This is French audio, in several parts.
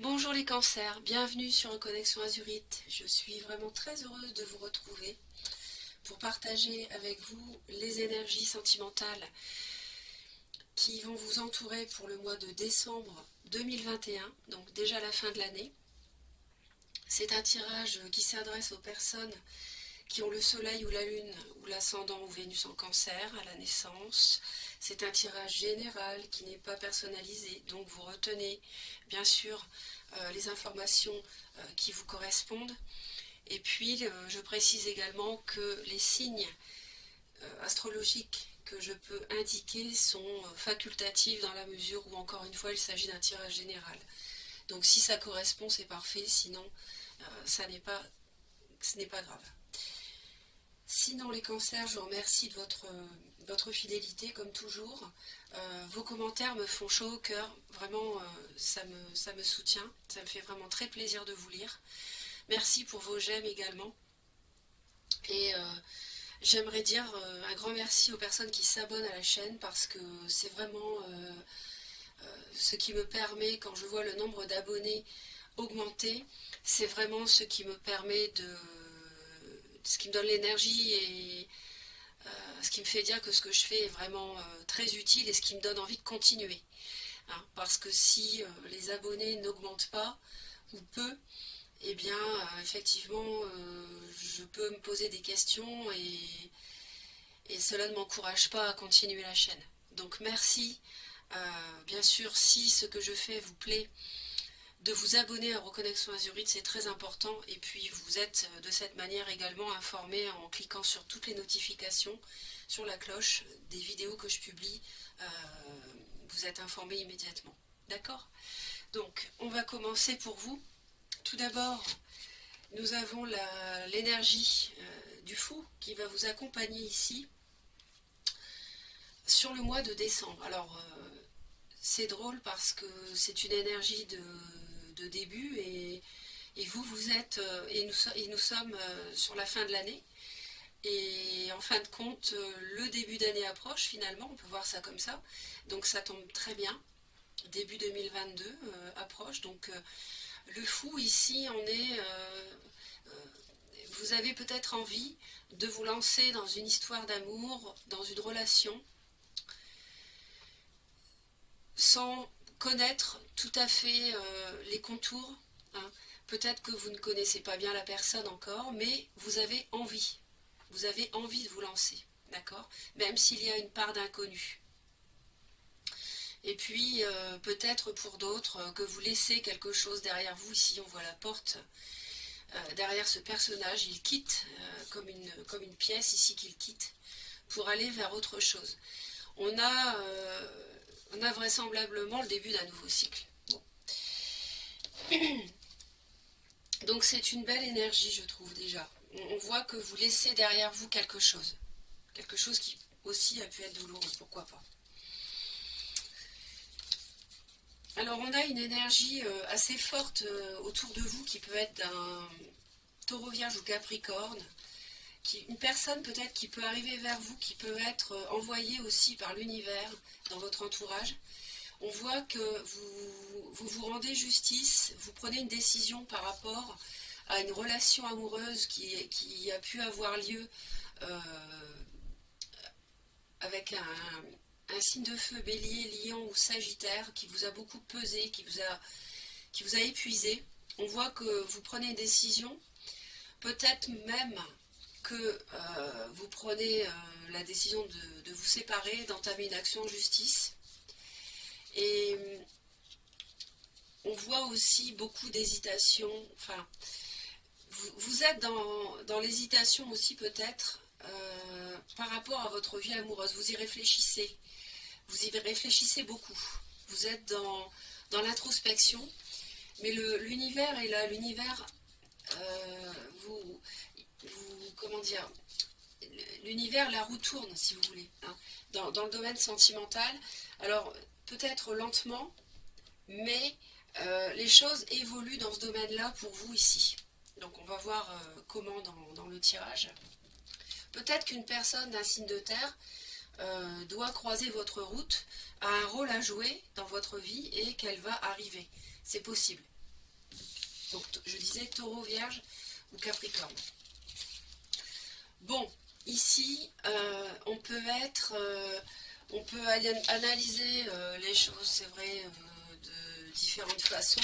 Bonjour les cancers, bienvenue sur Reconnexion Azurite. Je suis vraiment très heureuse de vous retrouver pour partager avec vous les énergies sentimentales qui vont vous entourer pour le mois de décembre 2021, donc déjà la fin de l'année. C'est un tirage qui s'adresse aux personnes qui ont le soleil ou la lune ou l'ascendant ou Vénus en cancer à la naissance. C'est un tirage général qui n'est pas personnalisé, donc vous retenez bien sûr les informations qui vous correspondent. Et puis je précise également que les signes astrologiques que je peux indiquer sont facultatifs dans la mesure où encore une fois il s'agit d'un tirage général. Donc si ça correspond c'est parfait, sinon ce n'est pas grave. Sinon les cancers, je vous remercie de votre fidélité comme toujours. Vos commentaires me font chaud au cœur, vraiment ça me soutient, ça me fait vraiment très plaisir de vous lire. Merci pour vos j'aime également. Et j'aimerais dire un grand merci aux personnes qui s'abonnent à la chaîne parce que c'est vraiment ce qui me permet, quand je vois le nombre d'abonnés augmenter, c'est vraiment ce qui me permet ce qui me donne l'énergie et ce qui me fait dire que ce que je fais est vraiment très utile et ce qui me donne envie de continuer. Hein, parce que si les abonnés n'augmentent pas ou peu, eh bien effectivement je peux me poser des questions et cela ne m'encourage pas à continuer la chaîne. Donc merci, bien sûr si ce que je fais vous plaît, de vous abonner à Reconnexion Azurite, c'est très important. Et puis vous êtes de cette manière également informé en cliquant sur toutes les notifications, sur la cloche des vidéos que je publie. Vous êtes informé immédiatement. D'accord? Donc on va commencer pour vous. Tout d'abord, nous avons l'énergie du fou qui va vous accompagner ici sur le mois de décembre. Alors c'est drôle parce que c'est une énergie de début et vous êtes, et nous sommes sur la fin de l'année. Et en fin de compte, le début d'année approche finalement, on peut voir ça comme ça. Donc ça tombe très bien. Début 2022 approche. Donc le fou ici, vous avez peut-être envie de vous lancer dans une histoire d'amour, dans une relation, sans connaître tout à fait les contours. Hein. Peut-être que vous ne connaissez pas bien la personne encore, mais vous avez envie. Vous avez envie de vous lancer, d'accord? Même s'il y a une part d'inconnu. Et puis, peut-être pour d'autres, que vous laissez quelque chose derrière vous. Ici, on voit la porte. Derrière ce personnage, il quitte, comme une pièce ici qu'il quitte, pour aller vers autre chose. On a vraisemblablement le début d'un nouveau cycle. Bon. Donc c'est une belle énergie, je trouve déjà. On voit que vous laissez derrière vous quelque chose qui aussi a pu être douloureux, pourquoi pas. Alors on a une énergie assez forte autour de vous qui peut être d'un taureau vierge ou capricorne, une personne peut-être qui peut arriver vers vous, qui peut être envoyée aussi par l'univers dans votre entourage. On voit que vous rendez justice, vous prenez une décision par rapport à une relation amoureuse qui a pu avoir lieu avec un signe de feu, bélier, lion ou sagittaire, qui vous a beaucoup pesé, qui vous a épuisé. On voit que vous prenez une décision, peut-être même que vous prenez la décision de vous séparer, d'entamer une action en justice. Et on voit aussi beaucoup d'hésitation. Enfin, vous êtes dans l'hésitation aussi peut-être par rapport à votre vie amoureuse. Vous y réfléchissez. Vous y réfléchissez beaucoup. Vous êtes dans l'introspection. Mais l'univers est là. L'univers comment dire, l'univers, la roue tourne, si vous voulez, hein, dans le domaine sentimental. Alors, peut-être lentement, mais les choses évoluent dans ce domaine-là pour vous ici. Donc, on va voir comment dans le tirage. Peut-être qu'une personne d'un signe de terre doit croiser votre route, a un rôle à jouer dans votre vie et qu'elle va arriver. C'est possible. Donc je disais taureau, vierge ou capricorne. Bon, ici, on peut analyser les choses, c'est vrai, de différentes façons.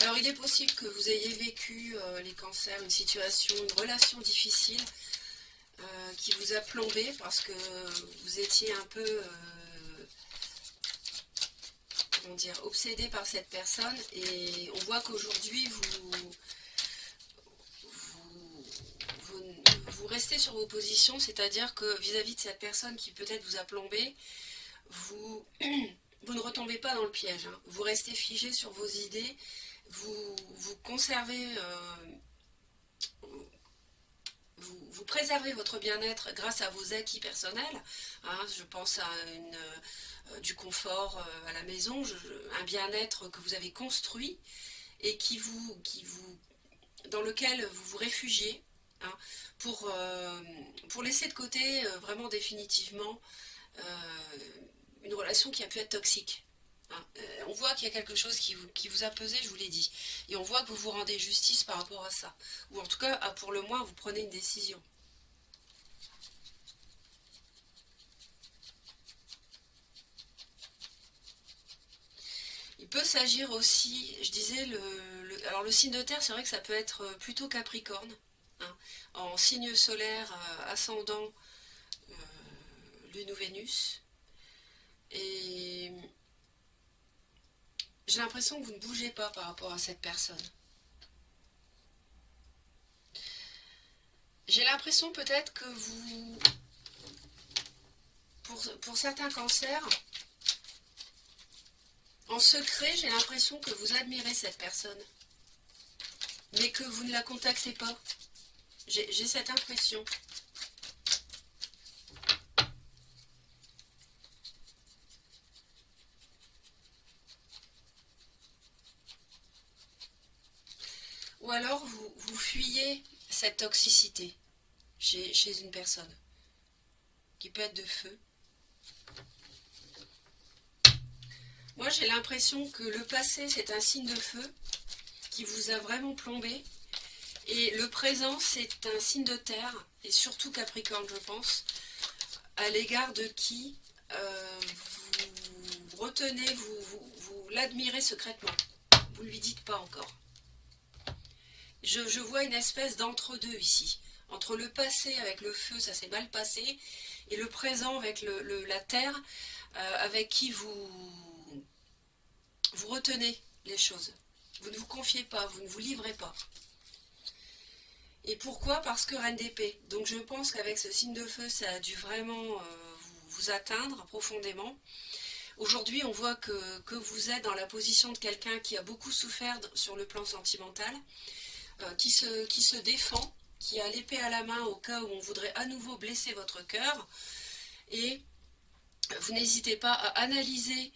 Alors il est possible que vous ayez vécu, les cancers, une situation, une relation difficile qui vous a plombé parce que vous étiez un peu, comment dire, obsédé par cette personne, et on voit qu'aujourd'hui vous restez sur vos positions, c'est-à-dire que vis-à-vis de cette personne qui peut-être vous a plombé, vous, vous ne retombez pas dans le piège, hein. Vous restez figé sur vos idées, vous conservez, vous préservez votre bien-être grâce à vos acquis personnels, hein. Je pense à du confort à la maison, un bien-être que vous avez construit et dans lequel vous vous réfugiez, hein, pour laisser de côté vraiment définitivement une relation qui a pu être toxique. Hein. On voit qu'il y a quelque chose qui vous a pesé, je vous l'ai dit. Et on voit que vous vous rendez justice par rapport à ça. Ou en tout cas, pour le moins, vous prenez une décision. Il peut s'agir aussi, je disais, alors le signe de terre, c'est vrai que ça peut être plutôt Capricorne, hein, en signe solaire ascendant Lune ou Vénus. Et j'ai l'impression que vous ne bougez pas par rapport à cette personne. J'ai l'impression peut-être que vous, pour certains cancers, en secret, j'ai l'impression que vous admirez cette personne, mais que vous ne la contactez pas. J'ai cette impression. Ou alors vous fuyez cette toxicité chez une personne, qui peut être de feu. Moi j'ai l'impression que le passé c'est un signe de feu qui vous a vraiment plombé, et le présent c'est un signe de terre, et surtout Capricorne je pense, à l'égard de qui vous retenez, vous l'admirez secrètement. Vous ne lui dites pas encore. Je vois une espèce d'entre-deux ici. Entre le passé avec le feu, ça s'est mal passé, et le présent avec la terre, avec qui vous retenez les choses. Vous ne vous confiez pas, vous ne vous livrez pas. Et pourquoi? Parce que reine d'épée. Donc je pense qu'avec ce signe de feu, ça a dû vraiment vous atteindre profondément. Aujourd'hui, on voit que vous êtes dans la position de quelqu'un qui a beaucoup souffert sur le plan sentimental, qui se défend, qui a l'épée à la main au cas où on voudrait à nouveau blesser votre cœur. Et vous n'hésitez pas à analyser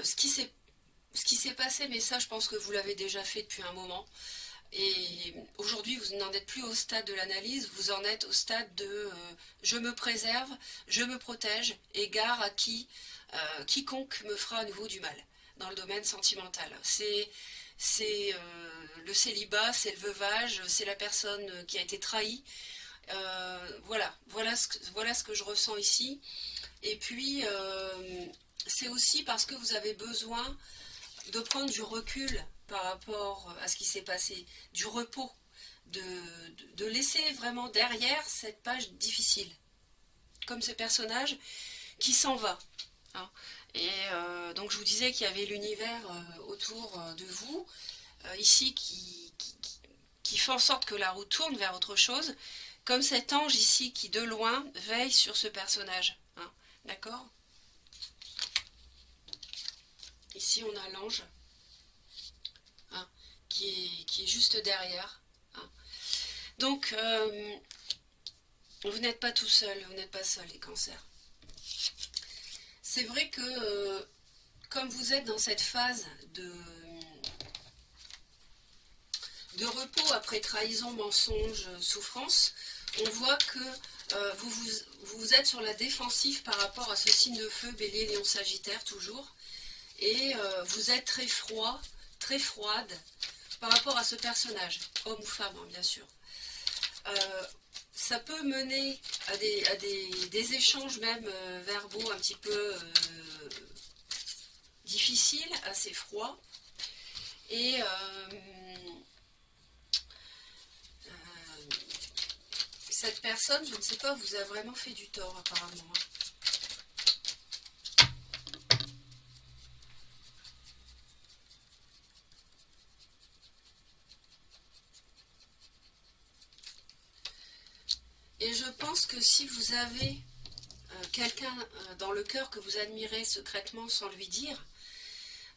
ce qui s'est passé, mais ça je pense que vous l'avez déjà fait depuis un moment. Et aujourd'hui vous n'en êtes plus au stade de l'analyse, vous en êtes au stade de je me préserve, je me protège, égard à quiconque me fera à nouveau du mal dans le domaine sentimental. C'est le célibat, c'est le veuvage, c'est la personne qui a été trahie. Voilà ce que je ressens ici. Et puis, c'est aussi parce que vous avez besoin de prendre du recul par rapport à ce qui s'est passé, du repos, de laisser vraiment derrière cette page difficile, comme ce personnage qui s'en va. Hein. Et donc je vous disais qu'il y avait l'univers autour de vous, ici, qui fait en sorte que la roue tourne vers autre chose, comme cet ange ici qui de loin veille sur ce personnage. Hein. D'accord? Ici on a l'ange, hein, qui est juste derrière. Hein. Donc vous n'êtes pas tout seul, vous n'êtes pas seul les cancers. C'est vrai que comme vous êtes dans cette phase de repos après trahison, mensonge, souffrance, on voit que vous êtes sur la défensive par rapport à ce signe de feu, bélier, lion, sagittaire toujours, et vous êtes très froid, très froide par rapport à ce personnage, homme ou femme, hein, bien sûr. Ça peut mener à des échanges même verbaux un petit peu difficiles, assez froids. Et cette personne, je ne sais pas, vous a vraiment fait du tort apparemment. Et je pense que si vous avez quelqu'un dans le cœur que vous admirez secrètement sans lui dire,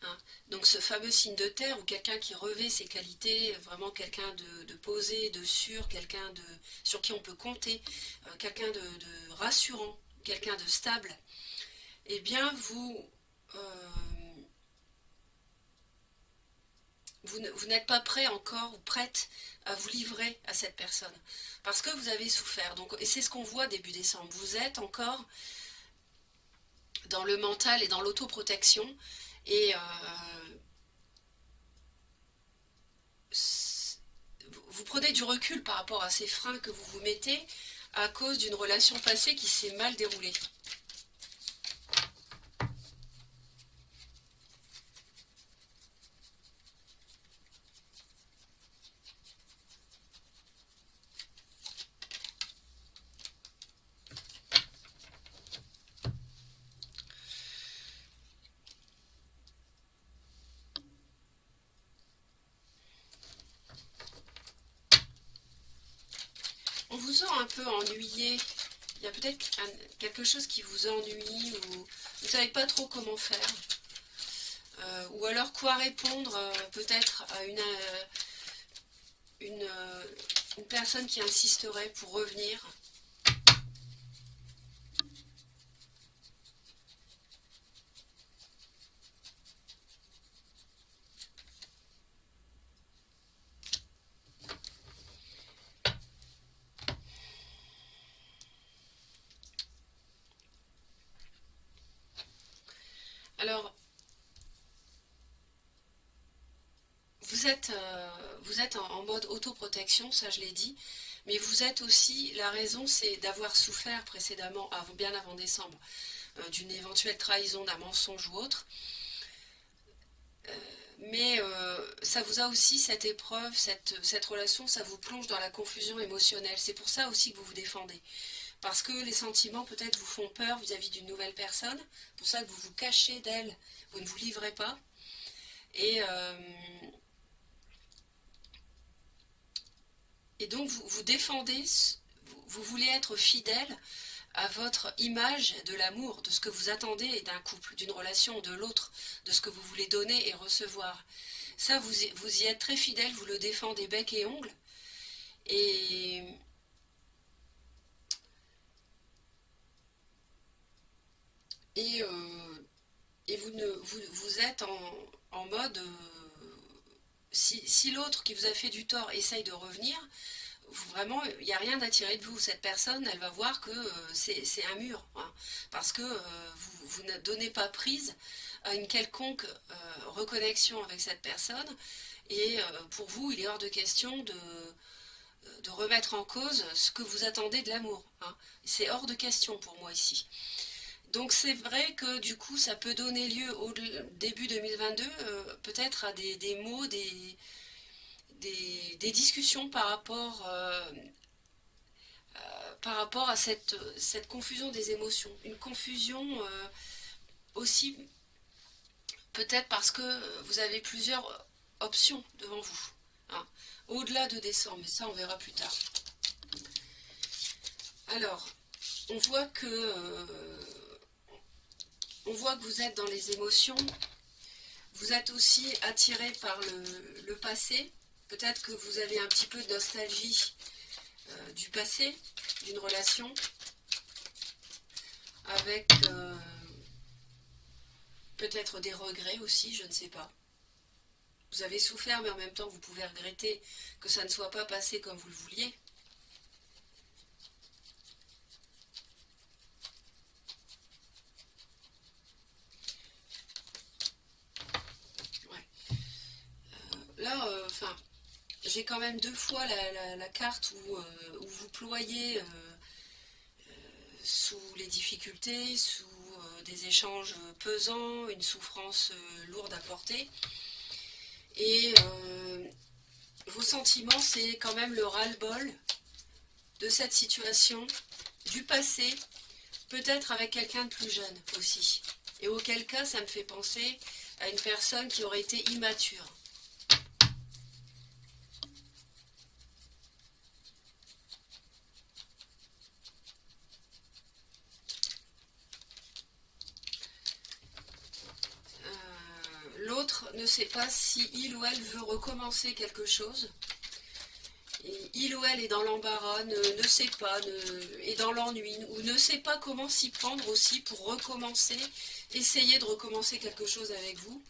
hein, donc ce fameux signe de terre ou quelqu'un qui revêt ses qualités, vraiment quelqu'un de posé, de sûr, quelqu'un sur qui on peut compter, quelqu'un de rassurant, quelqu'un de stable, eh bien vous n'êtes pas prêt encore ou prête à vous livrer à cette personne parce que vous avez souffert. Donc, et c'est ce qu'on voit début décembre. Vous êtes encore dans le mental et dans l'autoprotection et vous prenez du recul par rapport à ces freins que vous vous mettez à cause d'une relation passée qui s'est mal déroulée. On vous sent un peu ennuyé. Il y a peut-être quelque chose qui vous ennuie ou vous ne savez pas trop comment faire. Ou alors quoi répondre peut-être à une personne qui insisterait pour revenir. Alors, vous êtes en mode autoprotection, ça je l'ai dit, mais vous êtes aussi, la raison c'est d'avoir souffert précédemment, bien avant décembre, d'une éventuelle trahison, d'un mensonge ou autre. Mais ça vous a aussi, cette épreuve, cette relation, ça vous plonge dans la confusion émotionnelle. C'est pour ça aussi que vous vous défendez. Parce que les sentiments peut-être vous font peur vis-à-vis d'une nouvelle personne. C'est pour ça que vous vous cachez d'elle, vous ne vous livrez pas. Et, et donc vous défendez, vous voulez être fidèle à votre image de l'amour, de ce que vous attendez d'un couple, d'une relation ou de l'autre, de ce que vous voulez donner et recevoir. Ça, vous y êtes très fidèle, vous le défendez bec et ongle. Et, et, euh, et vous êtes en mode, si l'autre qui vous a fait du tort essaye de revenir, vraiment, il n'y a rien à tirer de vous. Cette personne, elle va voir que c'est un mur, hein, parce que vous ne donnez pas prise à une quelconque reconnexion avec cette personne. Et pour vous, il est hors de question de remettre en cause ce que vous attendez de l'amour, hein. C'est hors de question pour moi ici. Donc c'est vrai que du coup, ça peut donner lieu au début 2022, peut-être à des mots, des discussions par rapport à cette confusion des émotions. Une confusion aussi peut-être parce que vous avez plusieurs options devant vous, hein, au-delà de décembre, mais ça on verra plus tard. Alors, on voit que, vous êtes dans les émotions, vous êtes aussi attiré par le passé, peut-être que vous avez un petit peu de nostalgie du passé, d'une relation, avec peut-être des regrets aussi, je ne sais pas. Vous avez souffert, mais en même temps, vous pouvez regretter que ça ne soit pas passé comme vous le vouliez. enfin, j'ai quand même deux fois la carte où vous ployez sous les difficultés, sous des échanges pesants, une souffrance lourde à porter. Et vos sentiments, c'est quand même le ras-le-bol de cette situation, du passé, peut-être avec quelqu'un de plus jeune aussi. Et auquel cas, ça me fait penser à une personne qui aurait été immature. L'autre ne sait pas si il ou elle veut recommencer quelque chose. Et il ou elle est dans l'embarras, ne sait pas, est dans l'ennui, ou ne sait pas comment s'y prendre aussi pour recommencer, essayer de recommencer quelque chose avec vous.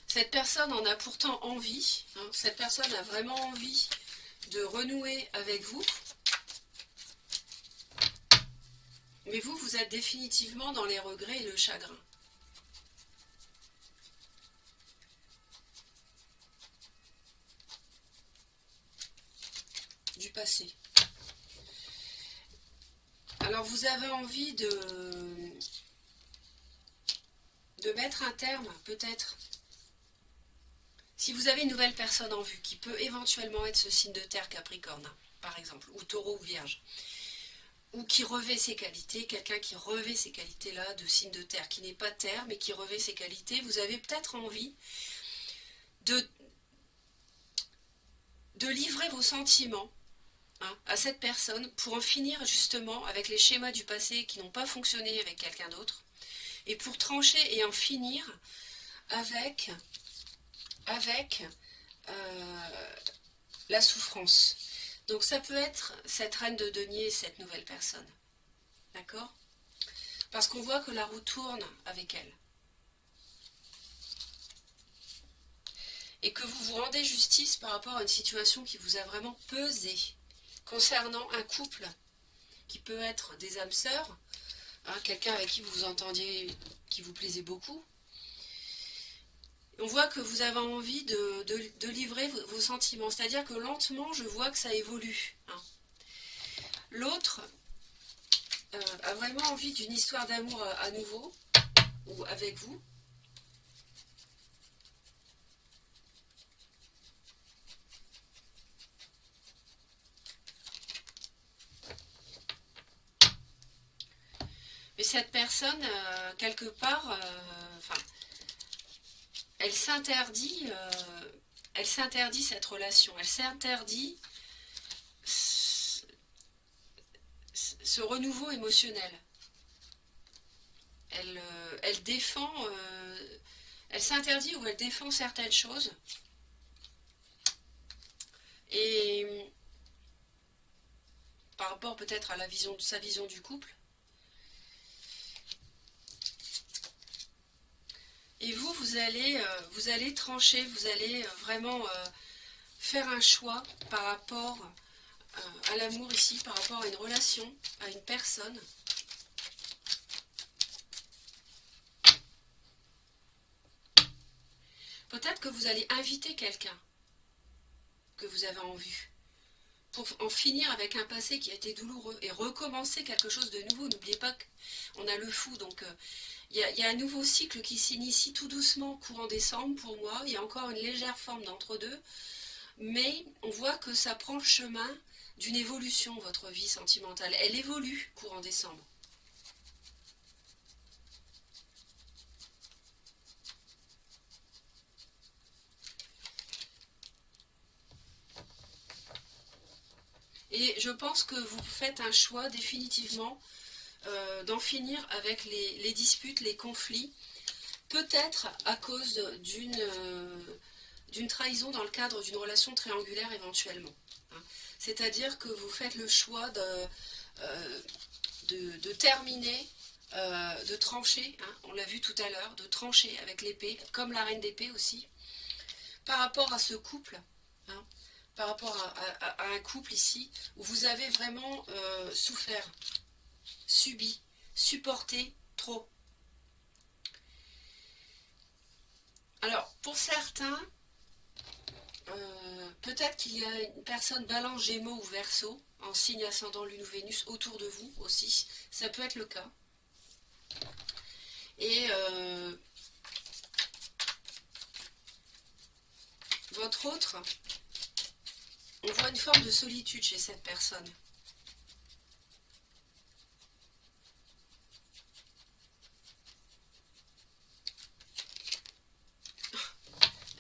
Cette personne en a pourtant envie, hein, cette personne a vraiment envie de renouer avec vous. Mais vous, vous êtes définitivement dans les regrets et le chagrin. Du passé. Alors vous avez envie de mettre un terme, peut-être. Si vous avez une nouvelle personne en vue, qui peut éventuellement être ce signe de terre Capricorne, par exemple, ou Taureau ou Vierge, ou qui revêt ses qualités, quelqu'un qui revêt ces qualités-là de signe de terre, qui n'est pas terre, mais qui revêt ses qualités, vous avez peut-être envie de livrer vos sentiments à cette personne pour en finir justement avec les schémas du passé qui n'ont pas fonctionné avec quelqu'un d'autre, et pour trancher et en finir avec la souffrance. Donc ça peut être cette reine de denier, cette nouvelle personne. D'accord ? Parce qu'on voit que la roue tourne avec elle. Et que vous vous rendez justice par rapport à une situation qui vous a vraiment pesé. Concernant un couple qui peut être des âmes sœurs, quelqu'un avec qui vous vous entendiez, qui vous plaisait beaucoup. On voit que vous avez envie de livrer vos sentiments. C'est-à-dire que lentement, je vois que ça évolue. L'autre a vraiment envie d'une histoire d'amour à nouveau, ou avec vous. Mais cette personne, quelque part, elle s'interdit cette relation. Elle s'interdit ce renouveau émotionnel. Elle défend, elle s'interdit ou elle défend certaines choses. Et par rapport peut-être à sa vision du couple. Et vous allez trancher, vous allez vraiment faire un choix par rapport à l'amour ici, par rapport à une relation, à une personne. Peut-être que vous allez inviter quelqu'un que vous avez en vue pour en finir avec un passé qui a été douloureux et recommencer quelque chose de nouveau. N'oubliez pas qu'on a le fou, donc il y a un nouveau cycle qui s'initie tout doucement courant décembre pour moi. Il y a encore une légère forme d'entre-deux, mais on voit que ça prend le chemin d'une évolution, votre vie sentimentale. Elle évolue courant décembre. Et je pense que vous faites un choix définitivement d'en finir avec les disputes, les conflits, peut-être à cause d'une trahison dans le cadre d'une relation triangulaire éventuellement. C'est-à-dire que vous faites le choix de terminer, de trancher, on l'a vu tout à l'heure, de trancher avec l'épée, comme la reine d'épée aussi, par rapport à ce couple, par rapport à un couple ici, où vous avez vraiment souffert, subi, supporté trop. Alors, pour certains, peut-être qu'il y a une personne balance, gémeaux ou verseau, en signe ascendant lune ou Vénus, autour de vous aussi. Ça peut être le cas. Et votre autre, on voit une forme de solitude chez cette personne.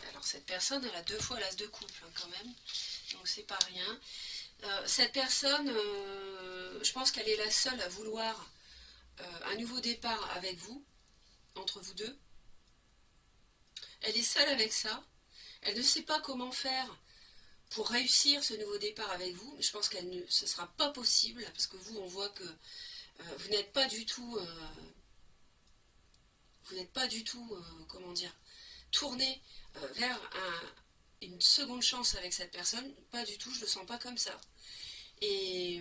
Alors cette personne, elle a 2 fois l'as de couple hein, quand même, donc c'est pas rien. Cette personne, je pense qu'elle est la seule à vouloir un nouveau départ avec vous, entre vous deux. Elle est seule avec ça. Elle ne sait pas comment faire pour réussir ce nouveau départ avec vous. Je pense que ce ne sera pas possible, parce que vous, on voit que vous n'êtes pas du tout, comment dire, tourné vers une seconde chance avec cette personne. Pas du tout, je ne le sens pas comme ça. Et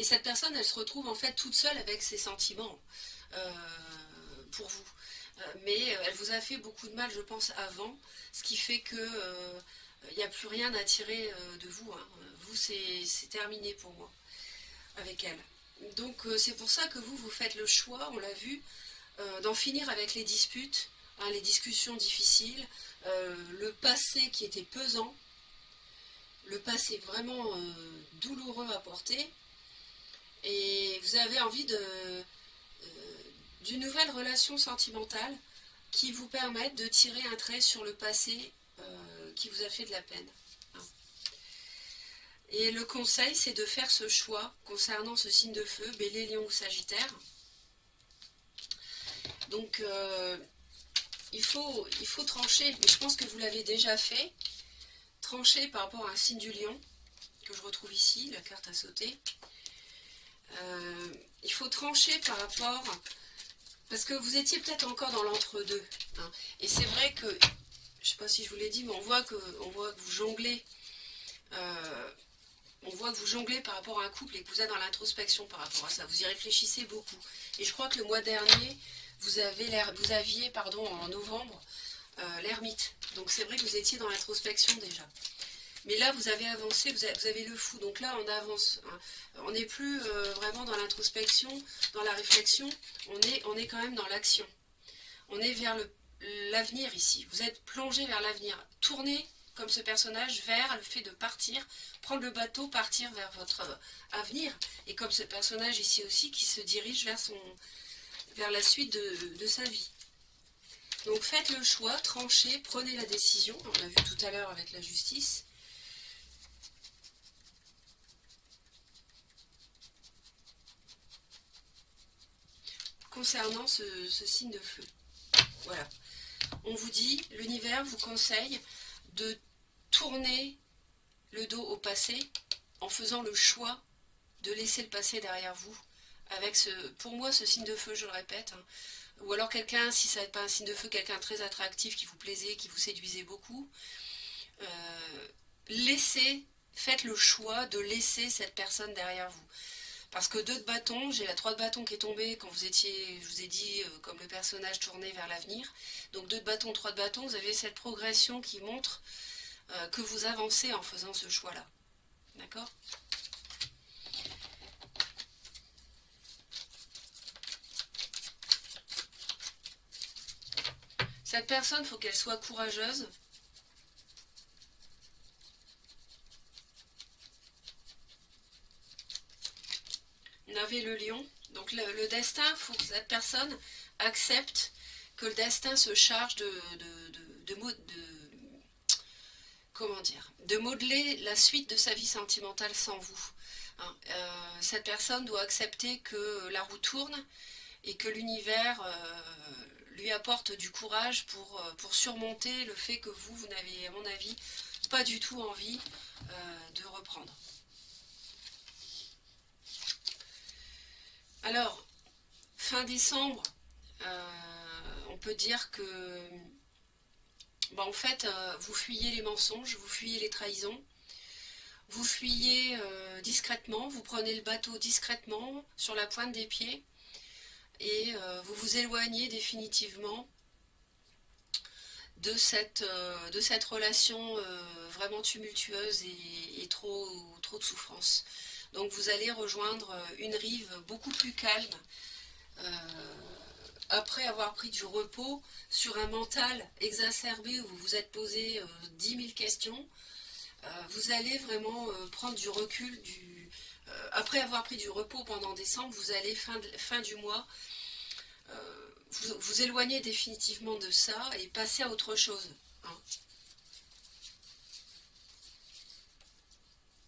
cette personne, elle se retrouve en fait toute seule avec ses sentiments euh, pour vous. Mais elle vous a fait beaucoup de mal, je pense, avant, ce qui fait que il n'y a plus rien à tirer de vous. Hein. Vous, c'est terminé pour moi avec elle. Donc c'est pour ça que vous faites le choix, on l'a vu, d'en finir avec les disputes, hein, les discussions difficiles, le passé qui était pesant, le passé vraiment douloureux à porter, et vous avez envie d'une nouvelle relation sentimentale qui vous permette de tirer un trait sur le passé qui vous a fait de la peine. Et le conseil, c'est de faire ce choix concernant ce signe de feu, Bélier, Lion ou Sagittaire. Donc, il faut trancher, mais je pense que vous l'avez déjà fait, trancher par rapport à un signe du Lion, que je retrouve ici, la carte à sauter. Il faut trancher par rapport, parce que vous étiez peut-être encore dans l'entre-deux. Hein, et c'est vrai que, je ne sais pas si je vous l'ai dit, mais on voit que vous jonglez. On voit que vous jonglez par rapport à un couple et que vous êtes dans l'introspection par rapport à ça. Vous y réfléchissez beaucoup. Et je crois que le mois dernier, vous aviez en novembre, l'ermite. Donc c'est vrai que vous étiez dans l'introspection déjà. Mais là, vous avez avancé, vous avez le fou. Donc là, on avance. Hein. On n'est plus vraiment dans l'introspection, dans la réflexion. On est quand même dans l'action. On est vers l'avenir ici. Vous êtes plongé vers l'avenir. Tournez comme ce personnage vers le fait de partir, prendre le bateau, partir vers votre avenir. Et comme ce personnage ici aussi qui se dirige vers la suite de sa vie. Donc faites le choix, tranchez, prenez la décision. On a vu tout à l'heure avec la justice. Concernant ce signe de feu. Voilà. On vous dit, l'univers vous conseille de tourner le dos au passé en faisant le choix de laisser le passé derrière vous. Avec pour moi, ce signe de feu, je le répète. Hein. Ou alors quelqu'un, si ça n'est pas un signe de feu, quelqu'un très attractif qui vous plaisait, qui vous séduisait beaucoup. Faites le choix de laisser cette personne derrière vous. Parce que 2 de bâton, j'ai la 3 de bâton qui est tombée quand vous étiez, je vous ai dit, comme le personnage tourné vers l'avenir. Donc 2 de bâton, 3 de bâton, vous avez cette progression qui montre que vous avancez en faisant ce choix-là. D'accord ? Cette personne, il faut qu'elle soit courageuse. On avait le lion. Donc le destin, il faut que cette personne accepte que le destin se charge de modeler la suite de sa vie sentimentale sans vous. Hein, cette personne doit accepter que la roue tourne et que l'univers lui apporte du courage pour surmonter le fait que vous n'avez, à mon avis, pas du tout envie de reprendre. Alors, fin décembre, on peut dire que en fait, vous fuyez les mensonges, vous fuyez les trahisons, vous fuyez discrètement, vous prenez le bateau discrètement sur la pointe des pieds et vous vous éloignez définitivement de cette relation vraiment tumultueuse et trop de souffrance. Donc vous allez rejoindre une rive beaucoup plus calme après avoir pris du repos sur un mental exacerbé où vous vous êtes posé 10 000 questions. Vous allez vraiment prendre du recul. Après avoir pris du repos pendant décembre, vous allez fin du mois vous éloigner définitivement de ça et passer à autre chose. Hein.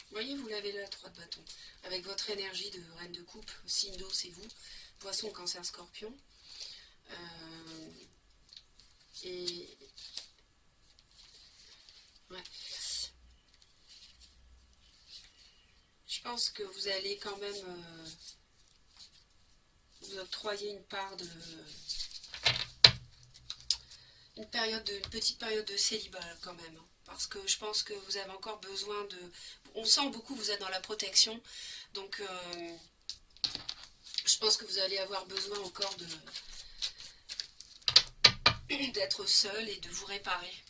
Vous voyez, vous l'avez là, 3 de bâton. Avec votre énergie de reine de coupe, signe d'eau, c'est vous. Poisson, cancer, scorpion. Euh, et ouais. Je pense que vous allez quand même vous octroyer une petite période de célibat quand même. Parce que je pense que vous avez encore besoin de... On sent beaucoup que vous êtes dans la protection. Donc je pense que vous allez avoir besoin encore d'être seul et de vous réparer.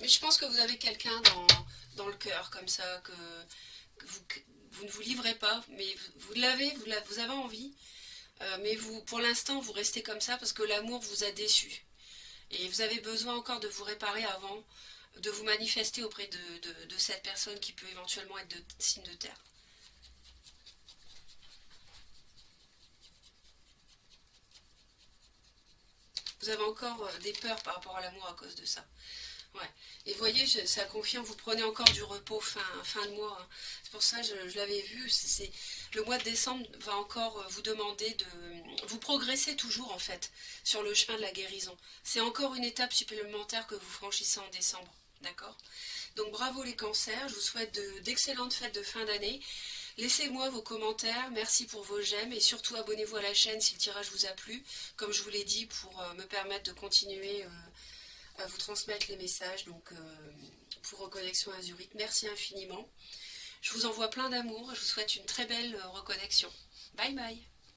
Mais je pense que vous avez quelqu'un dans le cœur comme ça, que vous ne vous livrez pas, mais vous l'avez, vous avez envie, mais vous, pour l'instant, vous restez comme ça parce que l'amour vous a déçu. Et vous avez besoin encore de vous réparer avant de vous manifester auprès de cette personne qui peut éventuellement être de signe de terre. Vous avez encore des peurs par rapport à l'amour à cause de ça. Ouais. Et vous voyez, ça confirme, vous prenez encore du repos fin de mois. Hein. C'est pour ça, je l'avais vu, le mois de décembre va encore vous demander de... Vous progressez toujours en fait sur le chemin de la guérison. C'est encore une étape supplémentaire que vous franchissez en décembre. D'accord? Donc bravo les cancers, je vous souhaite d'excellentes fêtes de fin d'année. Laissez-moi vos commentaires, merci pour vos j'aime et surtout abonnez-vous à la chaîne si le tirage vous a plu, comme je vous l'ai dit, pour me permettre de continuer à vous transmettre les messages donc pour Reconnexion Azurite. Merci infiniment. Je vous envoie plein d'amour, je vous souhaite une très belle reconnexion. Bye bye.